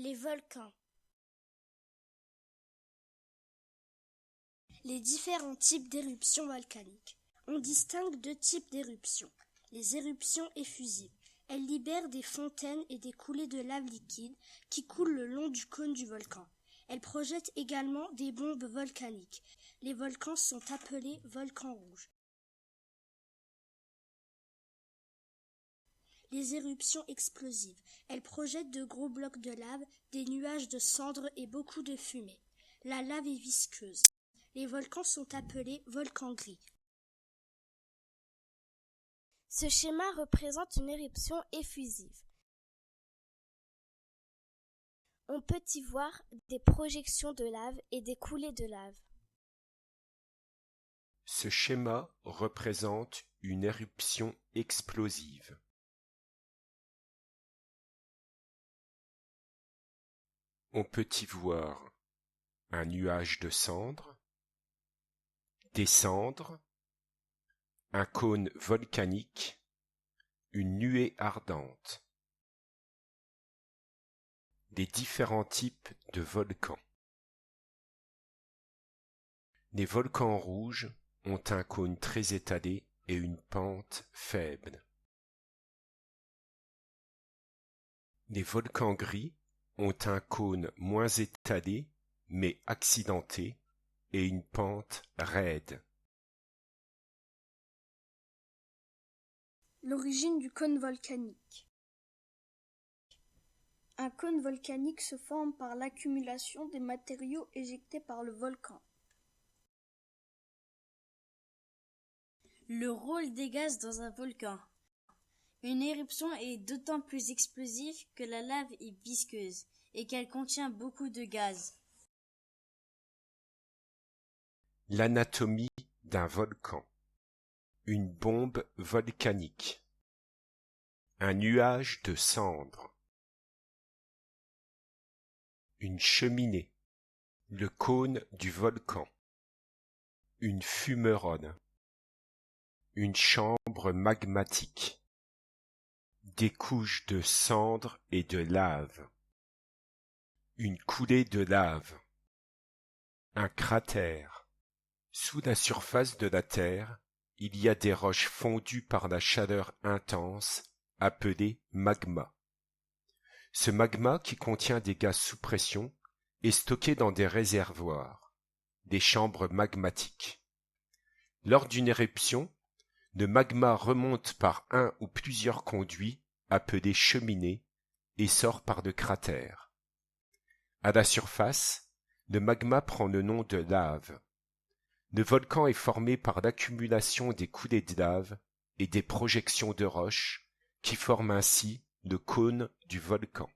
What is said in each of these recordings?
Les volcans. Les différents types d'éruptions volcaniques. On distingue deux types d'éruptions. Les éruptions effusives. Elles libèrent des fontaines et des coulées de lave liquide qui coulent le long du cône du volcan. Elles projettent également des bombes volcaniques. Les volcans sont appelés volcans rouges. Les éruptions explosives. Elles projettent de gros blocs de lave, des nuages de cendres et beaucoup de fumée. La lave est visqueuse. Les volcans sont appelés volcans gris. Ce schéma représente une éruption effusive. On peut y voir des projections de lave et des coulées de lave. Ce schéma représente une éruption explosive. On peut y voir un nuage de cendres, des cendres, un cône volcanique, une nuée ardente. Des différents types de volcans. Les volcans rouges ont un cône très étalé et une pente faible. Les volcans gris ont un cône moins étalé mais accidenté et une pente raide. L'origine du cône volcanique. Un cône volcanique se forme par l'accumulation des matériaux éjectés par le volcan. Le rôle des gaz dans un volcan. Une éruption est d'autant plus explosive que la lave est visqueuse et qu'elle contient beaucoup de gaz. L'anatomie d'un volcan. Une bombe volcanique. Un nuage de cendres. Une cheminée. Le cône du volcan. Une fumeronne. Une chambre magmatique. Des couches de cendres et de lave. Une coulée de lave. Un cratère. Sous la surface de la Terre, il y a des roches fondues par la chaleur intense, appelées magma. Ce magma, qui contient des gaz sous pression, est stocké dans des réservoirs, des chambres magmatiques. Lors d'une éruption, le magma remonte par un ou plusieurs conduits, appelés cheminées, et sort par le cratère. À la surface, le magma prend le nom de lave. Le volcan est formé par l'accumulation des coulées de lave et des projections de roches qui forment ainsi le cône du volcan.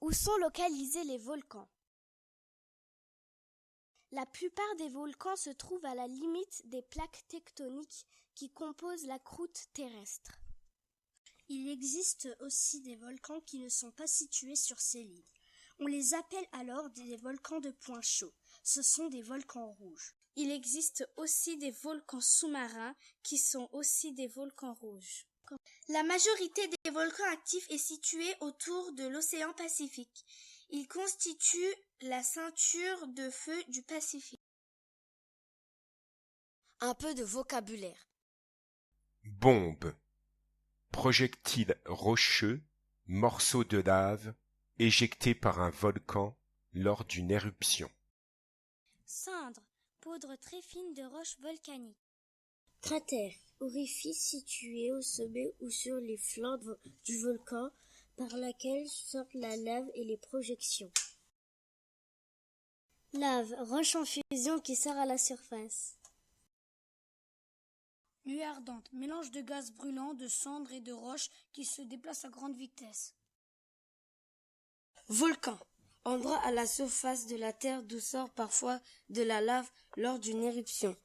Où sont localisés les volcans? La plupart des volcans se trouvent à la limite des plaques tectoniques qui composent la croûte terrestre. Il existe aussi des volcans qui ne sont pas situés sur ces lignes. On les appelle alors des volcans de point chaud. Ce sont des volcans rouges. Il existe aussi des volcans sous-marins qui sont aussi des volcans rouges. La majorité des volcans actifs est située autour de l'océan Pacifique. Ils constituent la ceinture de feu du Pacifique. Un peu de vocabulaire. Bombe. Projectile rocheux, morceau de lave, éjecté par un volcan lors d'une éruption. Cendre, poudre très fine de roches volcaniques. Cratère, orifice situé au sommet ou sur les flancs du volcan par laquelle sortent la lave et les projections. Lave, roche en fusion qui sort à la surface. Nuée ardente, mélange de gaz brûlant, de cendres et de roches qui se déplacent à grande vitesse. Volcan, endroit à la surface de la Terre d'où sort parfois de la lave lors d'une éruption.